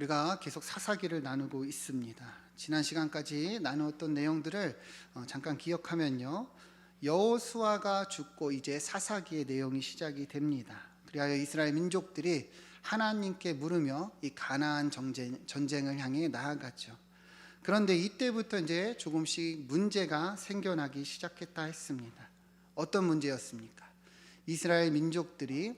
우리가 계속 사사기를 나누고 있습니다. 지난 시간까지 나누었던 내용들을 잠깐 기억하면요, 여호수아가 죽고 이제 사사기의 내용이 시작이 됩니다. 그리하여 이스라엘 민족들이 하나님께 물으며 이 가나안 전쟁을 향해 나아갔죠. 그런데 이때부터 이제 조금씩 문제가 생겨나기 시작했다 했습니다. 어떤 문제였습니까? 이스라엘 민족들이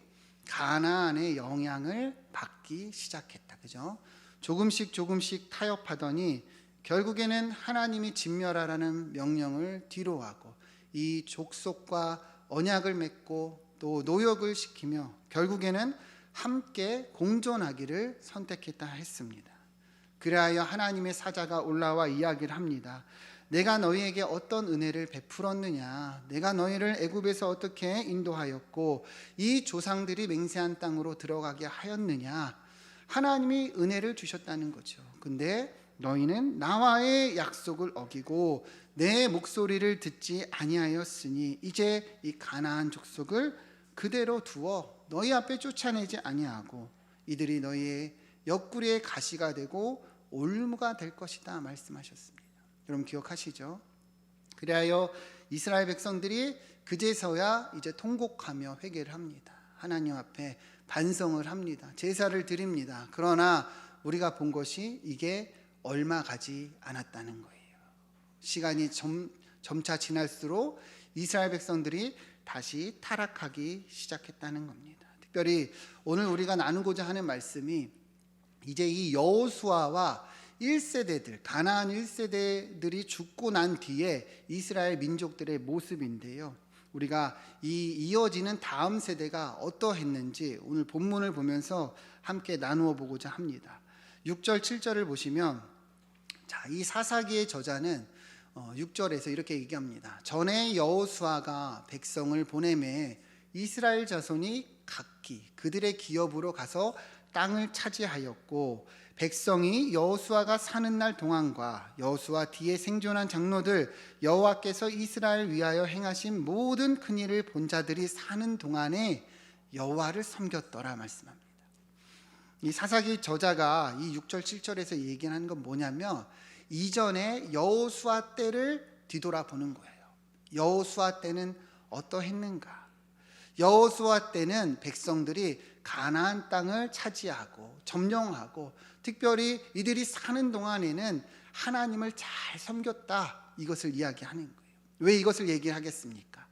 가나안의 영향을 받기 시작했다. 그죠? 조금씩 타협하더니 결국에는 하나님이 진멸하라는 명령을 뒤로하고 이 족속과 언약을 맺고 또 노역을 시키며 결국에는 함께 공존하기를 선택했다 했습니다. 그리하여 하나님의 사자가 올라와 이야기를 합니다. 내가 너희에게 어떤 은혜를 베풀었느냐, 내가 너희를 애굽에서 어떻게 인도하였고 이 조상들이 맹세한 땅으로 들어가게 하였느냐. 하나님이 은혜를 주셨다는 거죠. 근데 너희는 나와의 약속을 어기고 내 목소리를 듣지 아니하였으니 이제 이 가나안 족속을 그대로 두어 너희 앞에 쫓아내지 아니하고 이들이 너희의 옆구리의 가시가 되고 올무가 될 것이다 말씀하셨습니다. 여러분 기억하시죠? 그리하여 이스라엘 백성들이 그제서야 이제 통곡하며 회개를 합니다. 하나님 앞에 반성을 합니다. 제사를 드립니다. 그러나 우리가 본 것이 이게 얼마 가지 않았다는 거예요. 시간이 점차 지날수록 이스라엘 백성들이 다시 타락하기 시작했다는 겁니다. 특별히 오늘 우리가 나누고자 하는 말씀이 이제 이 여호수아와 1세대들, 가나안 1세대들이 죽고 난 뒤에 이스라엘 민족들의 모습인데요, 우리가 이 이어지는 다음 세대가 어떠했는지 오늘 본문을 보면서 함께 나누어 보고자 합니다. 6절 7절을 보시면, 자, 이 사사기의 저자는 6절에서 이렇게 얘기합니다. 전에 여호수아가 백성을 보내매 이스라엘 자손이 각기 그들의 기업으로 가서 땅을 차지하였고 백성이 여호수아가 사는 날 동안과 여호수아 뒤에 생존한 장로들, 여호와께서 이스라엘 위하여 행하신 모든 큰 일을 본 자들이 사는 동안에 여호와를 섬겼더라 말씀합니다. 이 사사기 저자가 이 6절 7절에서 얘기하는 건 뭐냐면 이전에 여호수아 때를 뒤돌아보는 거예요. 여호수아 때는 어떠했는가? 여호수아 때는 백성들이 가나안 땅을 차지하고 점령하고 특별히 이들이 사는 동안에는 하나님을 잘 섬겼다, 이것을 이야기하는 거예요. 왜 이것을 얘기하겠습니까?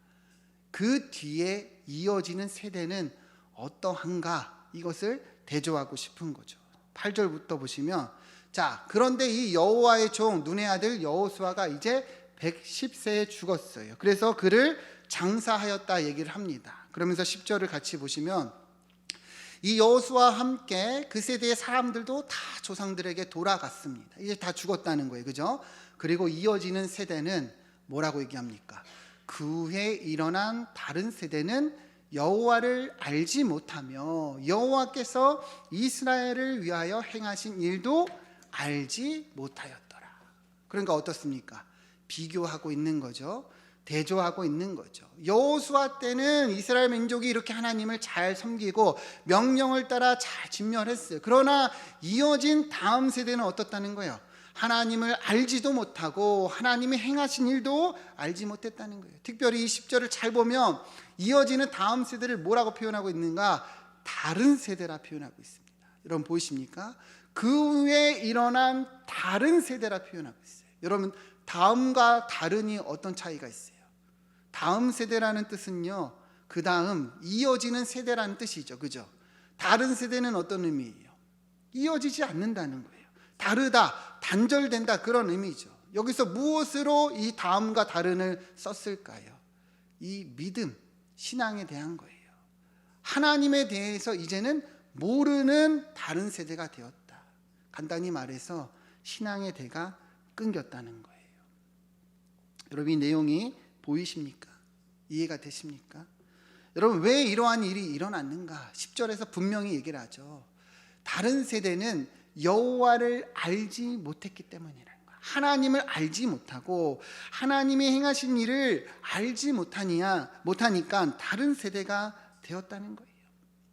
그 뒤에 이어지는 세대는 어떠한가, 이것을 대조하고 싶은 거죠. 8절부터 보시면, 자, 그런데 이 여호와의 종 눈의 아들 여호수아가 이제 110세에 죽었어요. 그래서 그를 장사하였다 얘기를 합니다. 그러면서 10절을 같이 보시면 이 여호수아와 함께 그 세대의 사람들도 다 조상들에게 돌아갔습니다. 이제 다 죽었다는 거예요. 그죠? 그리고 이어지는 세대는 뭐라고 얘기합니까? 그 후에 일어난 다른 세대는 여호와를 알지 못하며 여호와께서 이스라엘을 위하여 행하신 일도 알지 못하였더라. 그러니까 어떻습니까? 비교하고 있는 거죠. 대조하고 있는 거죠. 여호수아 때는 이스라엘 민족이 이렇게 하나님을 잘 섬기고 명령을 따라 잘 진멸했어요. 그러나 이어진 다음 세대는 어떻다는 거예요? 하나님을 알지도 못하고 하나님이 행하신 일도 알지 못했다는 거예요. 특별히 이 10절을 잘 보면 이어지는 다음 세대를 뭐라고 표현하고 있는가? 다른 세대라 표현하고 있습니다. 여러분 보이십니까? 그 후에 일어난 다른 세대라 표현하고 있어요. 여러분, 다음과 다른이 어떤 차이가 있어요? 다음 세대라는 뜻은요, 그 다음 이어지는 세대라는 뜻이죠. 그죠? 다른 세대는 어떤 의미예요? 이어지지 않는다는 거예요. 다르다, 단절된다, 그런 의미죠. 여기서 무엇으로 이 다음과 다른을 썼을까요? 이 믿음, 신앙에 대한 거예요. 하나님에 대해서 이제는 모르는 다른 세대가 되었다. 간단히 말해서 신앙의 대가 끊겼다는 거예요. 여러분, 이 내용이 보이십니까? 이해가 되십니까? 여러분, 왜 이러한 일이 일어났는가? 10절에서 분명히 얘기를 하죠. 다른 세대는 여호와를 알지 못했기 때문이라는 거예요. 하나님을 알지 못하고 하나님이 행하신 일을 알지 못하니까 다른 세대가 되었다는 거예요.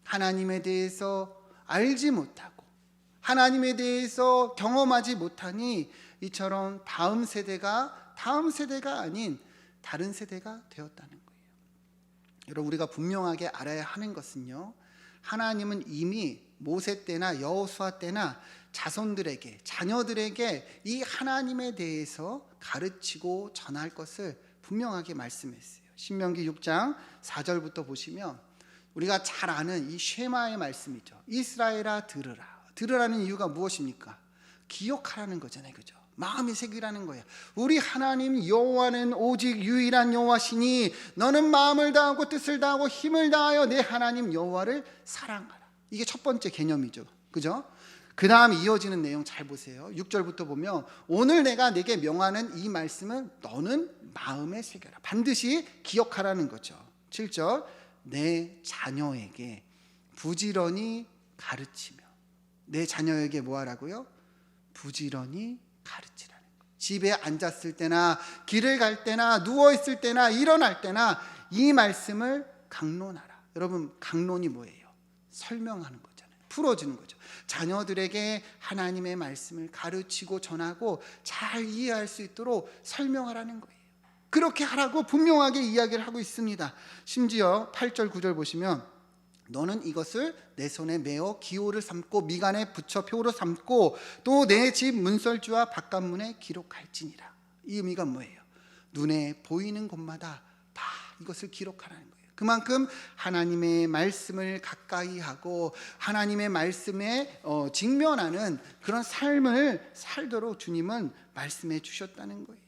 하나님에 대해서 알지 못하고 하나님에 대해서 경험하지 못하니 이처럼 다음 세대가 아닌 다른 세대가 되었다는 거예요. 여러분, 우리가 분명하게 알아야 하는 것은요, 하나님은 이미 모세 때나 여호수아 때나 자손들에게, 자녀들에게 이 하나님에 대해서 가르치고 전할 것을 분명하게 말씀했어요. 신명기 6장 4절부터 보시면 우리가 잘 아는 이 쉐마의 말씀이죠. 이스라엘아 들으라. 들으라는 이유가 무엇입니까? 기억하라는 거잖아요, 그죠? 마음에 새기라는 거예요. 우리 하나님 여호와는 오직 유일한 여호와시니 너는 마음을 다하고 뜻을 다하고 힘을 다하여 내 하나님 여호와를 사랑하라. 이게 첫 번째 개념이죠, 그죠? 그 다음 이어지는 내용 잘 보세요. 6절부터 보면 오늘 내가 내게 명하는 이 말씀은 너는 마음에 새겨라. 반드시 기억하라는 거죠. 7절 내 자녀에게 부지런히 가르치며. 내 자녀에게 뭐 하라고요? 부지런히 가르치라는 거예요. 집에 앉았을 때나 길을 갈 때나 누워있을 때나 일어날 때나 이 말씀을 강론하라. 여러분, 강론이 뭐예요? 설명하는 거잖아요. 풀어주는 거죠. 자녀들에게 하나님의 말씀을 가르치고 전하고 잘 이해할 수 있도록 설명하라는 거예요. 그렇게 하라고 분명하게 이야기를 하고 있습니다. 심지어 8절 9절 보시면 너는 이것을 내 손에 메어 기호를 삼고 미간에 붙여 표로 삼고 또 내 집 문설주와 바깥문에 기록할지니라. 이 의미가 뭐예요? 눈에 보이는 곳마다 다 이것을 기록하라는 거예요. 그만큼 하나님의 말씀을 가까이 하고 하나님의 말씀에 직면하는 그런 삶을 살도록 주님은 말씀해 주셨다는 거예요.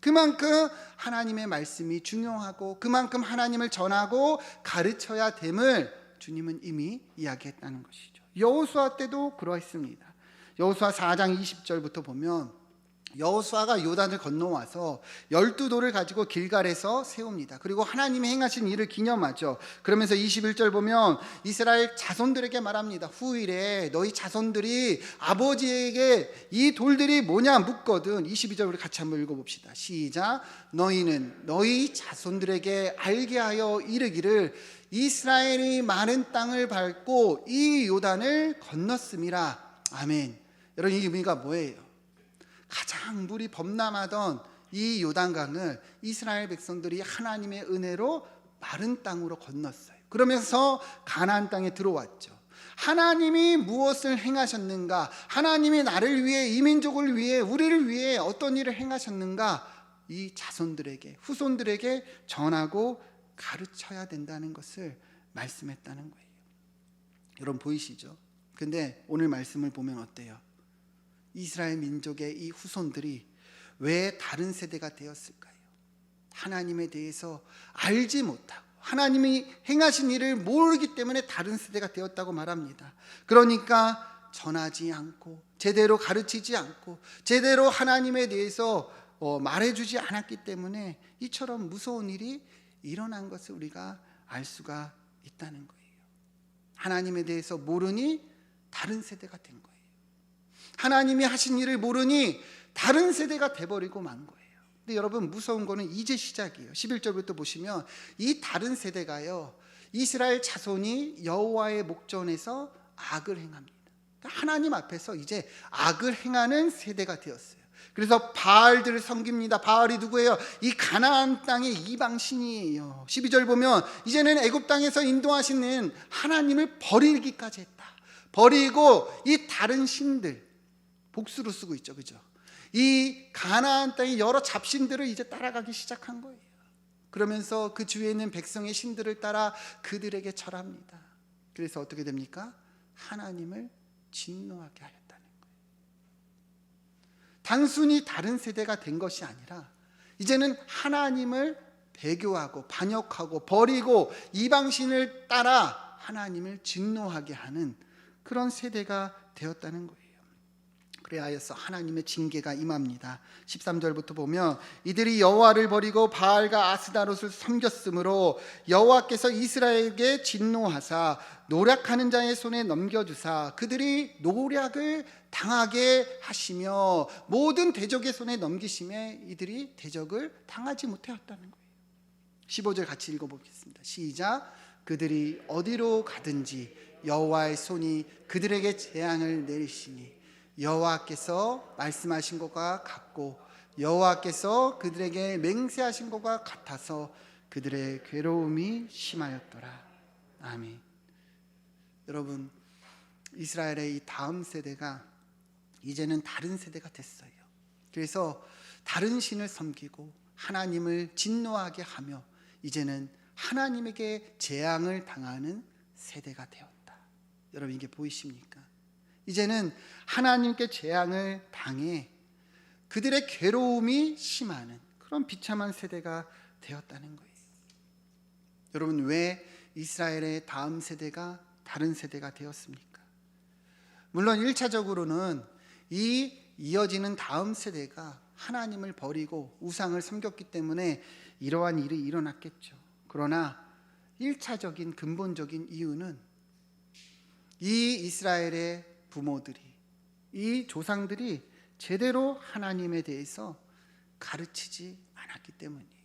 그만큼 하나님의 말씀이 중요하고 그만큼 하나님을 전하고 가르쳐야 됨을 주님은 이미 이야기했다는 것이죠. 여호수아 때도 그러했습니다. 여호수아 4장 20절부터 보면 여호수아가 요단을 건너와서 12돌을 가지고 길갈에서 세웁니다. 그리고 하나님이 행하신 일을 기념하죠. 그러면서 21절 보면 이스라엘 자손들에게 말합니다. 후일에 너희 자손들이 아버지에게 이 돌들이 뭐냐 묻거든. 22절 우리 같이 한번 읽어봅시다. 시작. 너희는 너희 자손들에게 알게 하여 이르기를 이스라엘이 많은 땅을 밟고 이 요단을 건넜음이라. 아멘. 여러분, 이 의미가 뭐예요? 가장 물이 범람하던 이 요단강을 이스라엘 백성들이 하나님의 은혜로 마른 땅으로 건넜어요. 그러면서 가나안 땅에 들어왔죠. 하나님이 무엇을 행하셨는가? 하나님이 나를 위해, 이 민족을 위해, 우리를 위해 어떤 일을 행하셨는가? 이 자손들에게, 후손들에게 전하고 가르쳐야 된다는 것을 말씀했다는 거예요. 여러분 보이시죠? 근데 오늘 말씀을 보면 어때요? 이스라엘 민족의 이 후손들이 왜 다른 세대가 되었을까요? 하나님에 대해서 알지 못하고 하나님이 행하신 일을 모르기 때문에 다른 세대가 되었다고 말합니다. 그러니까 전하지 않고 제대로 가르치지 않고 제대로 하나님에 대해서 말해주지 않았기 때문에 이처럼 무서운 일이 일어난 것을 우리가 알 수가 있다는 거예요. 하나님에 대해서 모르니 다른 세대가 된 거예요. 하나님이 하신 일을 모르니 다른 세대가 돼버리고 만 거예요. 근데 여러분, 무서운 거는 이제 시작이에요. 11절부터 보시면 이 다른 세대가요, 이스라엘 자손이 여호와의 목전에서 악을 행합니다. 하나님 앞에서 이제 악을 행하는 세대가 되었어요. 그래서 바알들을 섬깁니다. 바알이 누구예요? 이 가나안 땅의 이방신이에요. 12절 보면 이제는 애굽 땅에서 인도하시는 하나님을 버리기까지 했다. 버리고 이 다른 신들, 복수로 쓰고 있죠, 그죠? 이 가나안 땅의 여러 잡신들을 이제 따라가기 시작한 거예요. 그러면서 그 주위에 있는 백성의 신들을 따라 그들에게 절합니다. 그래서 어떻게 됩니까? 하나님을 진노하게 하였다는 거예요. 단순히 다른 세대가 된 것이 아니라 이제는 하나님을 배교하고 반역하고 버리고 이방신을 따라 하나님을 진노하게 하는 그런 세대가 되었다는 거예요. 그래하여서 하나님의 징계가 임합니다. 13절부터 보면 이들이 여호와를 버리고 바알과 아스다롯을 섬겼으므로 여호와께서 이스라엘에게 진노하사 노략하는 자의 손에 넘겨주사 그들이 노략을 당하게 하시며 모든 대적의 손에 넘기심에 이들이 대적을 당하지 못하였다는 거예요. 15절 같이 읽어보겠습니다. 시작. 그들이 어디로 가든지 여호와의 손이 그들에게 재앙을 내리시니 여호와께서 말씀하신 것과 같고 여호와께서 그들에게 맹세하신 것과 같아서 그들의 괴로움이 심하였더라. 아멘. 여러분, 이스라엘의 이 다음 세대가 이제는 다른 세대가 됐어요. 그래서 다른 신을 섬기고 하나님을 진노하게 하며 이제는 하나님에게 재앙을 당하는 세대가 되었다. 여러분, 이게 보이십니까? 이제는 하나님께 재앙을 당해 그들의 괴로움이 심하는 그런 비참한 세대가 되었다는 거예요. 여러분, 왜 이스라엘의 다음 세대가 다른 세대가 되었습니까? 물론 1차적으로는 이 이어지는 다음 세대가 하나님을 버리고 우상을 섬겼기 때문에 이러한 일이 일어났겠죠. 그러나 1차적인 근본적인 이유는 이 이스라엘의 부모들이, 이 조상들이 제대로 하나님에 대해서 가르치지 않았기 때문이에요.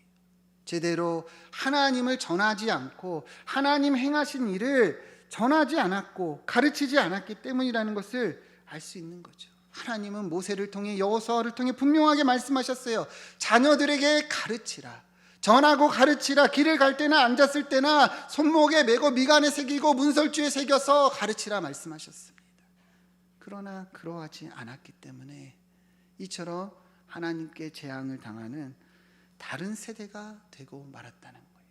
제대로 하나님을 전하지 않고 하나님 행하신 일을 전하지 않았고 가르치지 않았기 때문이라는 것을 알 수 있는 거죠. 하나님은 모세를 통해 여호수아를 통해 분명하게 말씀하셨어요. 자녀들에게 가르치라. 전하고 가르치라. 길을 갈 때나 앉았을 때나 손목에 메고 미간에 새기고 문설주에 새겨서 가르치라 말씀하셨습니다. 그러나 그러하지 않았기 때문에 이처럼 하나님께 재앙을 당하는 다른 세대가 되고 말았다는 거예요.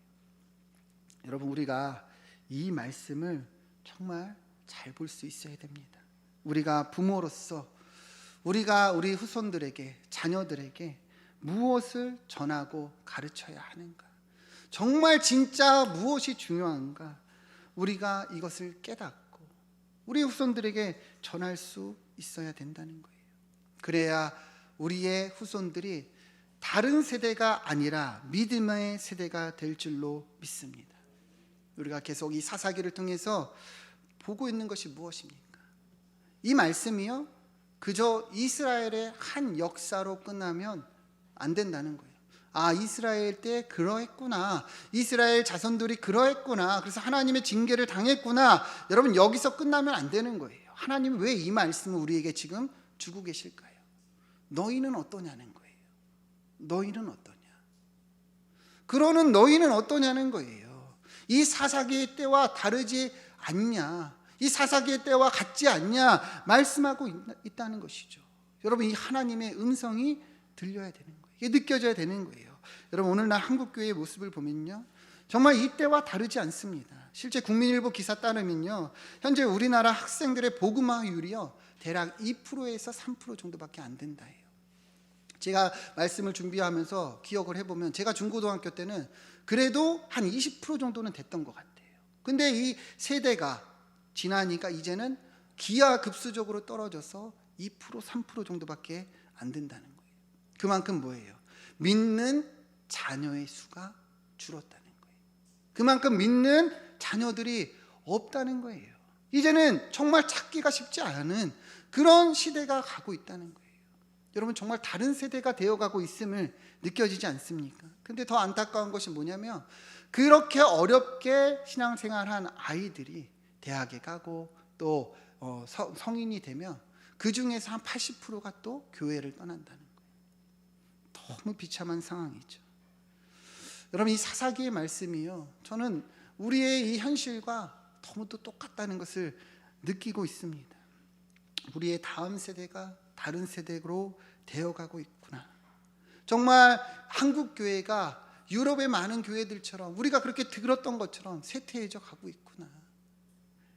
여러분, 우리가 이 말씀을 정말 잘 볼 수 있어야 됩니다. 우리가 부모로서 우리가 우리 후손들에게, 자녀들에게 무엇을 전하고 가르쳐야 하는가? 정말 진짜 무엇이 중요한가? 우리가 이것을 깨닫고 우리 후손들에게 전할 수 있어야 된다는 거예요. 그래야 우리의 후손들이 다른 세대가 아니라 믿음의 세대가 될 줄로 믿습니다. 우리가 계속 이 사사기를 통해서 보고 있는 것이 무엇입니까? 이 말씀이요, 그저 이스라엘의 한 역사로 끝나면 안 된다는 거예요. 아, 이스라엘 때 그러했구나, 이스라엘 자손들이 그러했구나, 그래서 하나님의 징계를 당했구나. 여러분, 여기서 끝나면 안 되는 거예요. 하나님은 왜 이 말씀을 우리에게 지금 주고 계실까요? 너희는 어떠냐는 거예요. 너희는 어떠냐? 그러는 너희는 어떠냐는 거예요. 이 사사기의 때와 다르지 않냐, 이 사사기의 때와 같지 않냐 말씀하고 있다는 것이죠. 여러분, 이 하나님의 음성이 들려야 되는 거예요. 이게 느껴져야 되는 거예요. 여러분, 오늘날 한국교회의 모습을 보면요, 정말 이때와 다르지 않습니다. 실제 국민일보 기사 따르면요, 현재 우리나라 학생들의 복음화율이요 대략 2%에서 3% 정도밖에 안 된다 해요. 제가 말씀을 준비하면서 기억을 해보면 제가 중고등학교 때는 그래도 한 20% 정도는 됐던 것 같아요. 근데 이 세대가 지나니까 이제는 기하급수적으로 떨어져서 2%, 3% 정도밖에 안 된다는 거예요. 그만큼 뭐예요? 믿는 자녀의 수가 줄었다는 거예요. 그만큼 믿는 자녀들이 없다는 거예요. 이제는 정말 찾기가 쉽지 않은 그런 시대가 가고 있다는 거예요. 여러분, 정말 다른 세대가 되어가고 있음을 느껴지지 않습니까? 근데 더 안타까운 것이 뭐냐면, 그렇게 어렵게 신앙생활한 아이들이 대학에 가고 또 성인이 되면 그 중에서 한 80%가 또 교회를 떠난다는 거예요. 너무 비참한 상황이죠. 여러분, 이 사사기의 말씀이요, 저는 우리의 이 현실과 너무 또 똑같다는 것을 느끼고 있습니다. 우리의 다음 세대가 다른 세대로 되어가고 있구나. 정말 한국 교회가 유럽의 많은 교회들처럼 우리가 그렇게 들었던 것처럼 쇠퇴해져 가고 있구나.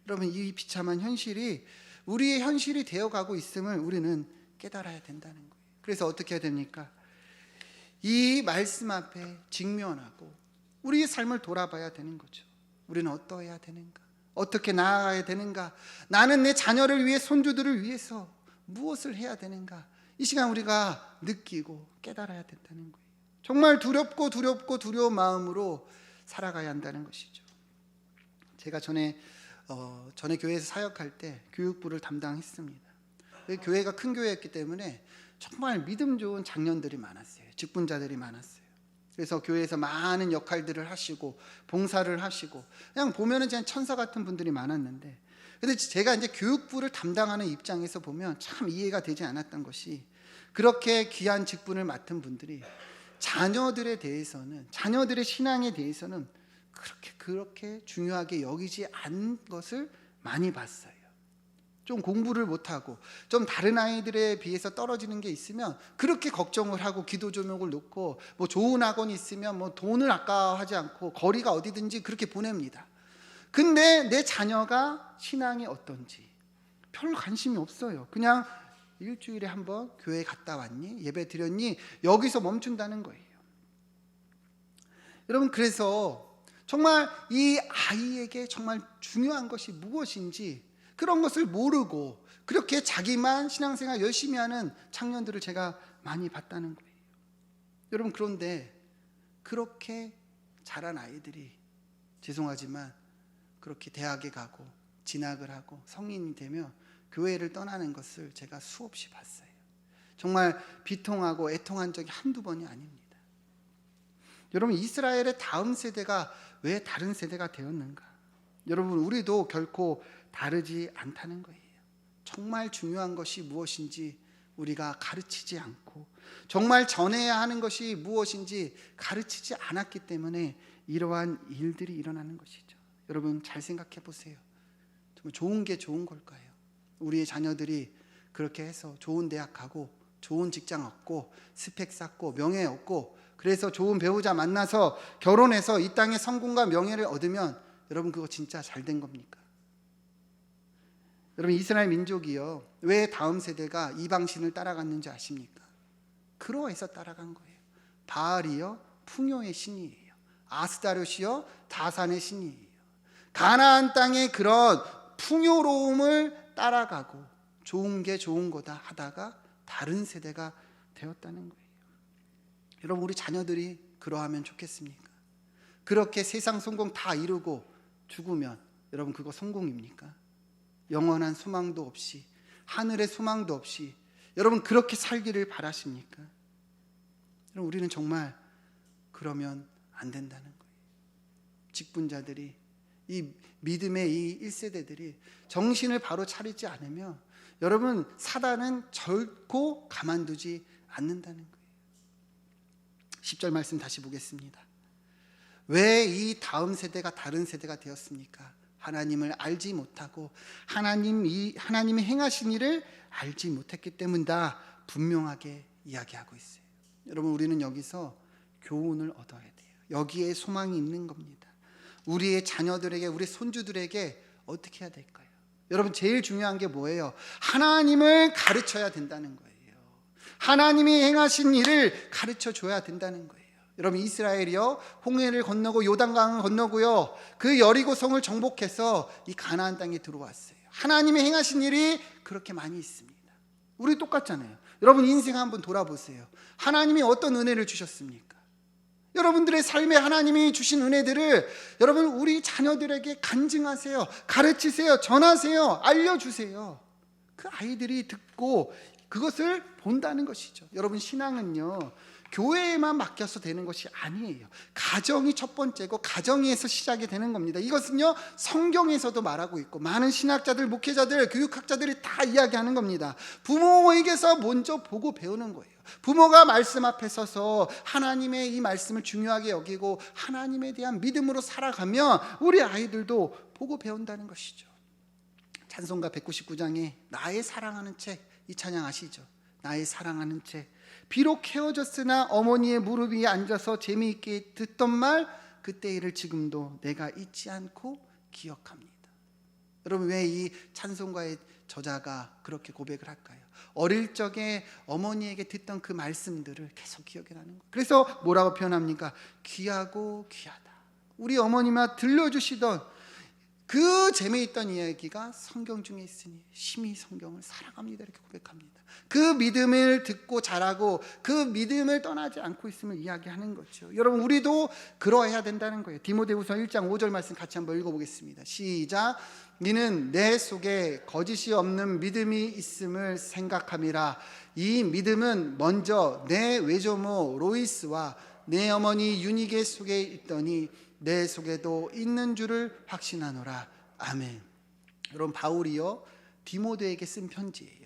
여러분, 이 비참한 현실이 우리의 현실이 되어가고 있음을 우리는 깨달아야 된다는 거예요. 그래서 어떻게 해야 됩니까? 이 말씀 앞에 직면하고 우리의 삶을 돌아봐야 되는 거죠. 우리는 어떠해야 되는가? 어떻게 나아가야 되는가? 나는 내 자녀를 위해, 손주들을 위해서 무엇을 해야 되는가? 이 시간 우리가 느끼고 깨달아야 된다는 거예요. 정말 두려운 마음으로 살아가야 한다는 것이죠. 제가 전에 교회에서 사역할 때 교육부를 담당했습니다. 교회가 큰 교회였기 때문에 정말 믿음 좋은 장년들이 많았어요. 직분자들이 많았어요. 그래서 교회에서 많은 역할들을 하시고 봉사를 하시고 그냥 보면은 그냥 천사 같은 분들이 많았는데, 근데 제가 이제 교육부를 담당하는 입장에서 보면 참 이해가 되지 않았던 것이, 그렇게 귀한 직분을 맡은 분들이 자녀들에 대해서는, 자녀들의 신앙에 대해서는 그렇게 중요하게 여기지 않은 것을 많이 봤어요. 좀 공부를 못하고 좀 다른 아이들에 비해서 떨어지는 게 있으면 그렇게 걱정을 하고 기도 조명을 놓고, 뭐 좋은 학원이 있으면 뭐 돈을 아까워하지 않고 거리가 어디든지 그렇게 보냅니다. 근데 내 자녀가 신앙이 어떤지 별로 관심이 없어요. 그냥 일주일에 한번 교회 갔다 왔니? 예배 드렸니? 여기서 멈춘다는 거예요. 여러분, 그래서 정말 이 아이에게 정말 중요한 것이 무엇인지 그런 것을 모르고 그렇게 자기만 신앙생활 열심히 하는 청년들을 제가 많이 봤다는 거예요. 여러분, 그런데 그렇게 자란 아이들이 죄송하지만 그렇게 대학에 가고 진학을 하고 성인이 되면 교회를 떠나는 것을 제가 수없이 봤어요. 정말 비통하고 애통한 적이 한두 번이 아닙니다. 여러분, 이스라엘의 다음 세대가 왜 다른 세대가 되었는가? 여러분, 우리도 결코 다르지 않다는 거예요. 정말 중요한 것이 무엇인지 우리가 가르치지 않고, 정말 전해야 하는 것이 무엇인지 가르치지 않았기 때문에 이러한 일들이 일어나는 것이죠. 여러분, 잘 생각해 보세요. 정말 좋은 게 좋은 걸까요? 우리의 자녀들이 그렇게 해서 좋은 대학 가고 좋은 직장 얻고 스펙 쌓고 명예 얻고, 그래서 좋은 배우자 만나서 결혼해서 이 땅의 성공과 명예를 얻으면 여러분, 그거 진짜 잘 된 겁니까? 여러분, 이스라엘 민족이요, 왜 다음 세대가 이방신을 따라갔는지 아십니까? 그러해서 따라간 거예요. 바알이요 풍요의 신이에요. 아스타롯이요 다산의 신이에요. 가나안 땅의 그런 풍요로움을 따라가고 좋은 게 좋은 거다 하다가 다른 세대가 되었다는 거예요. 여러분, 우리 자녀들이 그러하면 좋겠습니까? 그렇게 세상 성공 다 이루고 죽으면 여러분, 그거 성공입니까? 영원한 소망도 없이, 하늘의 소망도 없이 여러분 그렇게 살기를 바라십니까? 여러분, 우리는 정말 그러면 안 된다는 거예요. 직분자들이, 이 믿음의 이 1세대들이 정신을 바로 차리지 않으면 여러분, 사단은 결코 가만두지 않는다는 거예요. 10절 말씀 다시 보겠습니다. 왜 이 다음 세대가 다른 세대가 되었습니까? 하나님을 알지 못하고 하나님이 행하신 일을 알지 못했기 때문이다, 분명하게 이야기하고 있어요. 여러분, 우리는 여기서 교훈을 얻어야 돼요. 여기에 소망이 있는 겁니다. 우리의 자녀들에게, 우리 손주들에게 어떻게 해야 될까요? 여러분, 제일 중요한 게 뭐예요? 하나님을 가르쳐야 된다는 거예요. 하나님이 행하신 일을 가르쳐 줘야 된다는 거예요. 여러분, 이스라엘이요 홍해를 건너고 요단강을 건너고요 그 여리고성을 정복해서 이 가나안 땅에 들어왔어요. 하나님이 행하신 일이 그렇게 많이 있습니다. 우리 똑같잖아요. 여러분, 인생 한번 돌아보세요. 하나님이 어떤 은혜를 주셨습니까? 여러분들의 삶에 하나님이 주신 은혜들을 여러분, 우리 자녀들에게 간증하세요. 가르치세요. 전하세요. 알려주세요. 그 아이들이 듣고 그것을 본다는 것이죠. 여러분, 신앙은요 교회에만 맡겨서 되는 것이 아니에요. 가정이 첫 번째고 가정에서 시작이 되는 겁니다. 이것은요 성경에서도 말하고 있고 많은 신학자들, 목회자들, 교육학자들이 다 이야기하는 겁니다. 부모에게서 먼저 보고 배우는 거예요. 부모가 말씀 앞에 서서 하나님의 이 말씀을 중요하게 여기고 하나님에 대한 믿음으로 살아가면 우리 아이들도 보고 배운다는 것이죠. 찬송가 199장에 나의 사랑하는 책, 이 찬양 아시죠? 나의 사랑하는 책. 비록 헤어졌으나 어머니의 무릎 위에 앉아서 재미있게 듣던 말, 그때 일을 지금도 내가 잊지 않고 기억합니다. 여러분, 왜 이 찬송가의 저자가 그렇게 고백을 할까요? 어릴 적에 어머니에게 듣던 그 말씀들을 계속 기억해 나는 거예요. 그래서 뭐라고 표현합니까? 귀하고 귀하다. 우리 어머니만 들려주시던 그 재미있던 이야기가 성경 중에 있으니 심히 성경을 사랑합니다, 이렇게 고백합니다. 그 믿음을 듣고 자라고 그 믿음을 떠나지 않고 있음을 이야기하는 거죠. 여러분, 우리도 그러해야 된다는 거예요. 디모데후서 1장 5절 말씀 같이 한번 읽어보겠습니다. 시작. 니는 내 속에 거짓이 없는 믿음이 있음을 생각함이라. 이 믿음은 먼저 내 외조모 로이스와 내 어머니 유니게 속에 있더니 내 속에도 있는 줄을 확신하노라. 아멘. 여러분 바울이요 디모데에게 쓴 편지예요.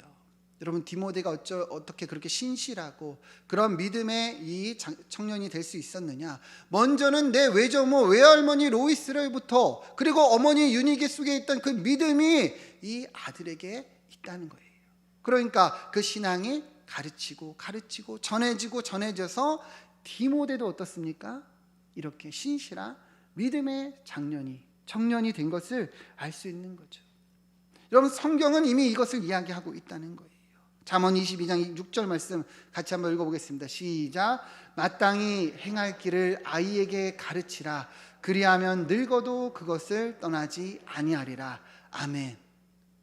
여러분 디모데가 어떻게 그렇게 신실하고 그런 믿음의 이 청년이 될 수 있었느냐? 먼저는 내 외조모 외할머니 로이스로부터 그리고 어머니 유니게 속에 있던 그 믿음이 이 아들에게 있다는 거예요. 그러니까 그 신앙이 가르치고 전해져서 디모데도 어떻습니까? 이렇게 신실한 믿음의 청년이 된 것을 알 수 있는 거죠. 여러분 성경은 이미 이것을 이야기하고 있다는 거예요. 잠언 22장 6절 말씀 같이 한번 읽어보겠습니다. 시작. 마땅히 행할 길을 아이에게 가르치라. 그리하면 늙어도 그것을 떠나지 아니하리라. 아멘.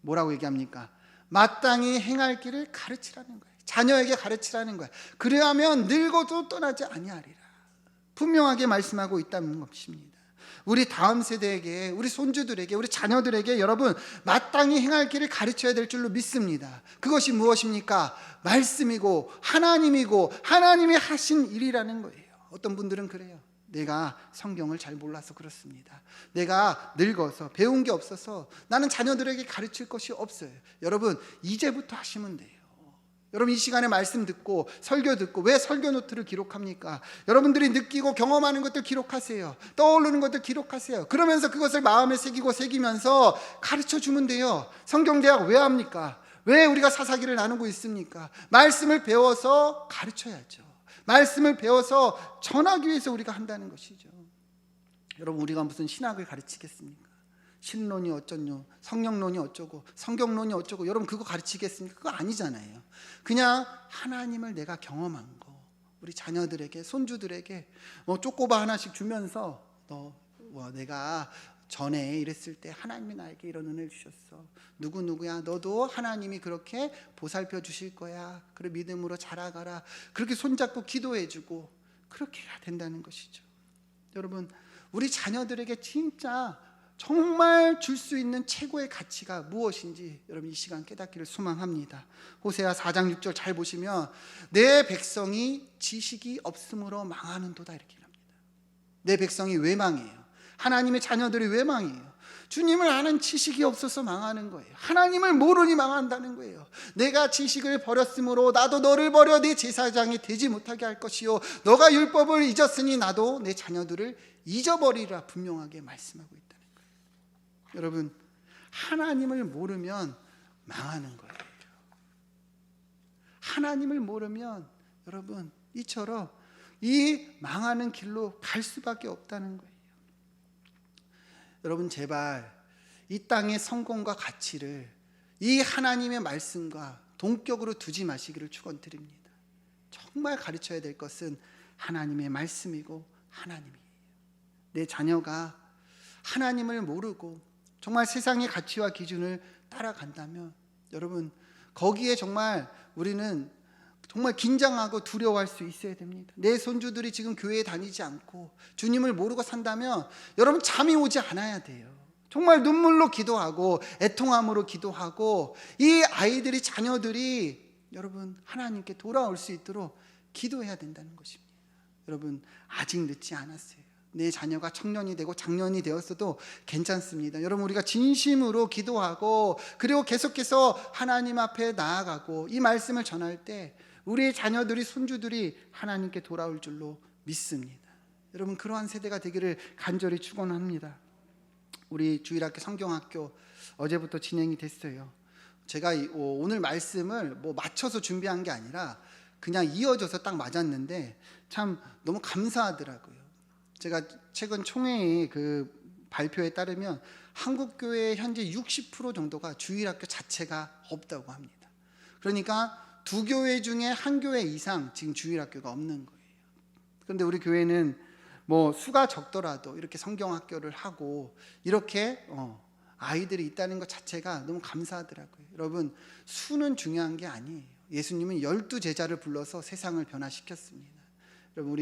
뭐라고 얘기합니까? 마땅히 행할 길을 가르치라는 거예요. 자녀에게 가르치라는 거예요. 그리하면 늙어도 떠나지 아니하리라. 분명하게 말씀하고 있다는 것입니다. 우리 다음 세대에게, 우리 손주들에게, 우리 자녀들에게 여러분 마땅히 행할 길을 가르쳐야 될 줄로 믿습니다. 그것이 무엇입니까? 말씀이고 하나님이고 하나님이 하신 일이라는 거예요. 어떤 분들은 그래요. 내가 성경을 잘 몰라서 그렇습니다. 내가 늙어서 배운 게 없어서 나는 자녀들에게 가르칠 것이 없어요. 여러분 이제부터 하시면 돼요. 여러분 이 시간에 말씀 듣고 설교 듣고 왜 설교 노트를 기록합니까? 여러분들이 느끼고 경험하는 것들 기록하세요. 떠오르는 것들 기록하세요. 그러면서 그것을 마음에 새기면서 가르쳐 주면 돼요. 성경대학 왜 합니까? 왜 우리가 사사기를 나누고 있습니까? 말씀을 배워서 가르쳐야죠. 말씀을 배워서 전하기 위해서 우리가 한다는 것이죠. 여러분 우리가 무슨 신학을 가르치겠습니까? 신론이 어쩌뇨, 성령론이 어쩌고, 성경론이 어쩌고, 여러분 그거 가르치겠습니까? 그거 아니잖아요. 그냥 하나님을 내가 경험한 거, 우리 자녀들에게, 손주들에게 쪼꼬바 하나씩 주면서 내가 전에 이랬을 때 하나님이 나에게 이런 은혜를 주셨어. 누구야 너도 하나님이 그렇게 보살펴 주실 거야. 그래 믿음으로 자라가라. 그렇게 손잡고 기도해주고 그렇게 해야 된다는 것이죠. 여러분 우리 자녀들에게 진짜 정말 줄 수 있는 최고의 가치가 무엇인지 여러분 이 시간 깨닫기를 소망합니다. 호세아 4장 6절 잘 보시면 내 백성이 지식이 없음으로 망하는도다 이렇게 합니다. 내 백성이 왜 망해요? 하나님의 자녀들이 왜 망해요? 주님을 아는 지식이 없어서 망하는 거예요. 하나님을 모르니 망한다는 거예요. 내가 지식을 버렸으므로 나도 너를 버려 내 제사장이 되지 못하게 할 것이요 너가 율법을 잊었으니 나도 내 자녀들을 잊어버리라 분명하게 말씀하고 있다는 거예요. 여러분 하나님을 모르면 망하는 거예요. 하나님을 모르면 여러분 이처럼 이 망하는 길로 갈 수밖에 없다는 거예요. 여러분 제발 이 땅의 성공과 가치를 이 하나님의 말씀과 동격으로 두지 마시기를 축원드립니다. 정말 가르쳐야 될 것은 하나님의 말씀이고 하나님이에요. 내 자녀가 하나님을 모르고 정말 세상의 가치와 기준을 따라간다면 여러분 거기에 정말 우리는 정말 긴장하고 두려워할 수 있어야 됩니다. 내 손주들이 지금 교회에 다니지 않고 주님을 모르고 산다면 여러분 잠이 오지 않아야 돼요. 정말 눈물로 기도하고 애통함으로 기도하고 이 아이들이 자녀들이 여러분 하나님께 돌아올 수 있도록 기도해야 된다는 것입니다. 여러분 아직 늦지 않았어요. 내 자녀가 청년이 되고 장년이 되었어도 괜찮습니다. 여러분 우리가 진심으로 기도하고 그리고 계속해서 하나님 앞에 나아가고 이 말씀을 전할 때 우리의 자녀들이 손주들이 하나님께 돌아올 줄로 믿습니다. 여러분 그러한 세대가 되기를 간절히 축원합니다. 우리 주일학교 성경학교 어제부터 진행이 됐어요. 제가 오늘 말씀을 맞춰서 준비한 게 아니라 그냥 이어져서 딱 맞았는데 참 너무 감사하더라고요. 제가 최근 총회의 그 발표에 따르면 한국교회의 현재 60% 정도가 주일학교 자체가 없다고 합니다. 그러니까 두 교회 중에 한 교회 이상 지금 주일학교가 없는 거예요. 그런데 우리 교회는 수가 적더라도 이렇게 성경학교를 하고 이렇게 아이들이 있다는 것 자체가 너무 감사하더라고요. 여러분 수는 중요한 게 아니에요. 예수님은 12제자를 불러서 세상을 변화시켰습니다. 여러분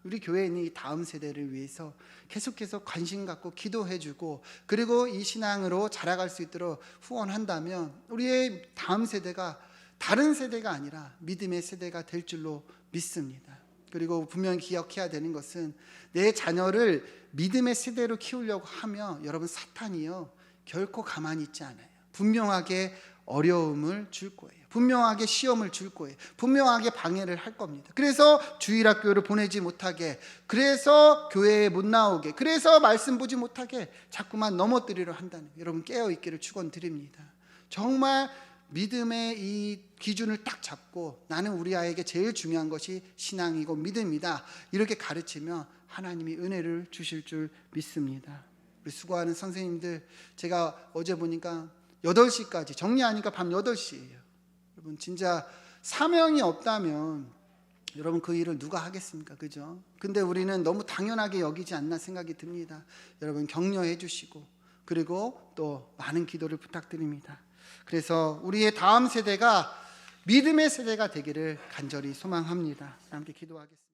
우리 교회에 있는 이 다음 세대를 위해서 계속해서 관심 갖고 기도해주고 그리고 이 신앙으로 자라갈 수 있도록 후원한다면 우리의 다음 세대가 다른 세대가 아니라 믿음의 세대가 될 줄로 믿습니다. 그리고 분명히 기억해야 되는 것은 내 자녀를 믿음의 세대로 키우려고 하면 여러분 사탄이요 결코 가만히 있지 않아요. 분명하게 어려움을 줄 거예요. 분명하게 시험을 줄 거예요. 분명하게 방해를 할 겁니다. 그래서 주일학교를 보내지 못하게, 그래서 교회에 못 나오게, 그래서 말씀 보지 못하게 자꾸만 넘어뜨리려 한다는 거예요. 여러분 깨어있기를 축원드립니다. 정말 믿음의 이 기준을 딱 잡고 나는 우리 아이에게 제일 중요한 것이 신앙이고 믿음이다, 이렇게 가르치면 하나님이 은혜를 주실 줄 믿습니다. 우리 수고하는 선생님들, 제가 어제 보니까 8시까지 정리하니까 밤 8시예요. 여러분 진짜 사명이 없다면 여러분 그 일을 누가 하겠습니까? 그죠? 근데 우리는 너무 당연하게 여기지 않나 생각이 듭니다. 여러분 격려해 주시고, 그리고 또 많은 기도를 부탁드립니다. 그래서 우리의 다음 세대가 믿음의 세대가 되기를 간절히 소망합니다. 함께 기도하겠습니다.